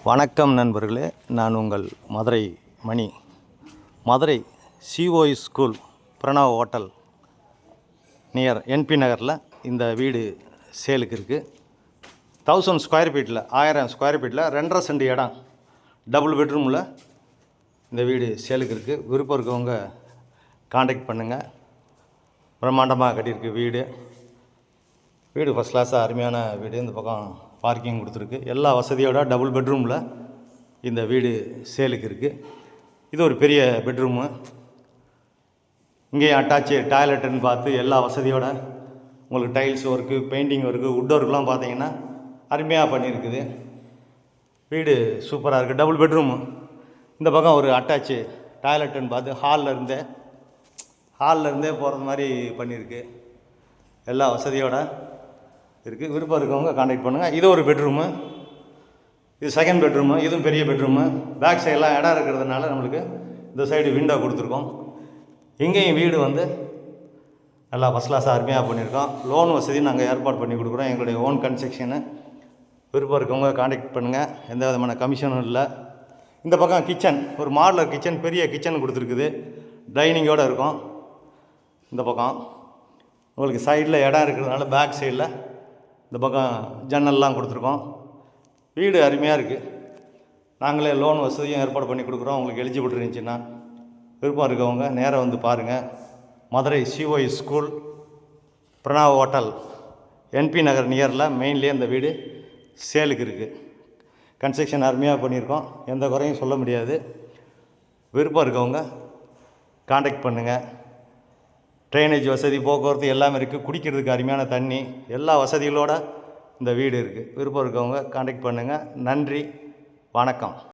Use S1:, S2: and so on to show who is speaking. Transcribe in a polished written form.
S1: வணக்கம் நண்பர்களே, நான் உங்கள் Madurai Mani. Madurai COE school Pranav hotel near NP நகரில் இந்த வீடு சேலுக்கு இருக்குது. 1000 ஸ்கொயர் ஃபீட்டில் 1000 ஸ்கொயர் ஃபீட்டில் 2.5 சென்ட் இடம், டபுள் பெட்ரூமில் இந்த வீடு சேலுக்கு இருக்குது. விருப்பம் இருக்கவங்க காண்டாக்ட் பண்ணுங்கள். பிரம்மாண்டமாக கட்டியிருக்கு வீடு. வீடு ஃபஸ்ட் கிளாஸாக அருமையான வீடு. இந்த பக்கம் பார்க்கிங் கொடுத்துருக்கு. எல்லா வசதியோட டபுள் பெட்ரூமில் இந்த வீடு சேலுக்கு இருக்குது. இது ஒரு பெரிய பெட்ரூமு. இங்கேயும் அட்டாச்சு டாய்லெட்டுன்னு பார்த்து எல்லா வசதியோட உங்களுக்கு tiles work, painting work, would ஒர்க்லாம் பார்த்தீங்கன்னா அருமையாக பண்ணியிருக்குது. வீடு சூப்பராக இருக்குது. Double bedroom. இந்த பக்கம் ஒரு அட்டாச்சு டாய்லெட்டுன்னு பார்த்து ஹாலில் இருந்தே போகிறது மாதிரி பண்ணியிருக்கு. எல்லா வசதியோட இருக்குது. விருப்பம் இருக்கவங்க காண்டாக்ட் பண்ணுங்கள். இது ஒரு பெட்ரூமு. இது செகண்ட் பெட்ரூமு. இதுவும் பெரிய பெட்ரூமு. பேக் சைடெலாம் இடம் இருக்கிறதுனால நம்மளுக்கு இந்த சைடு விண்டோ கொடுத்துருக்கோம். இங்கேயும் வீடு நல்லா ஃபஸ்ட் கிளாஸாக அருமையாக பண்ணியிருக்கோம். லோன் வசதி நாங்கள் ஏற்பாடு பண்ணி கொடுக்குறோம். எங்களுடைய ஓன் கன்ஸ்ட்ரக்ஷனு. விருப்பம் இருக்கவங்க காண்டாக்ட் பண்ணுங்கள். எந்த விதமான கமிஷனும் இல்லை. இந்த பக்கம் கிச்சன், ஒரு மாடலர் கிச்சன், பெரிய கிச்சன் கொடுத்துருக்குது. டைனிங்கோடு இருக்கும். இந்த பக்கம் உங்களுக்கு சைடில் இடம் இருக்கிறதுனால பேக் சைடில் இந்த பக்கம் ஜன்னல்லாம் கொடுத்துருக்கோம். வீடு அருமையாக இருக்குது. நாங்களே லோன் வசதியும் ஏற்பாடு பண்ணி கொடுக்குறோம். உங்களுக்கு எலிஜிபிள் இருந்துச்சுன்னா விருப்பம் இருக்கவங்க நேராக வந்து பாருங்கள். Madurai COE school Pranav hotel NP Nagar நியரில் மெயின்லேயே இந்த வீடு சேலுக்கு இருக்குது. கன்ஸ்ட்ரக்ஷன் அருமையாக பண்ணியிருக்கோம். எந்த குறையும் சொல்ல முடியாது. விருப்பம் இருக்கவங்க காண்டாக்ட் பண்ணுங்கள். ட்ரைனேஜ் வசதி, போக்குவரத்து எல்லாமே இருக்குது. குடிக்கிறதுக்கு அருமையான தண்ணி, எல்லா வசதிகளோடு இந்த வீடு இருக்குது. விருப்பம் இருக்கவங்க காண்டாக்ட் பண்ணுங்கள். நன்றி, வணக்கம்.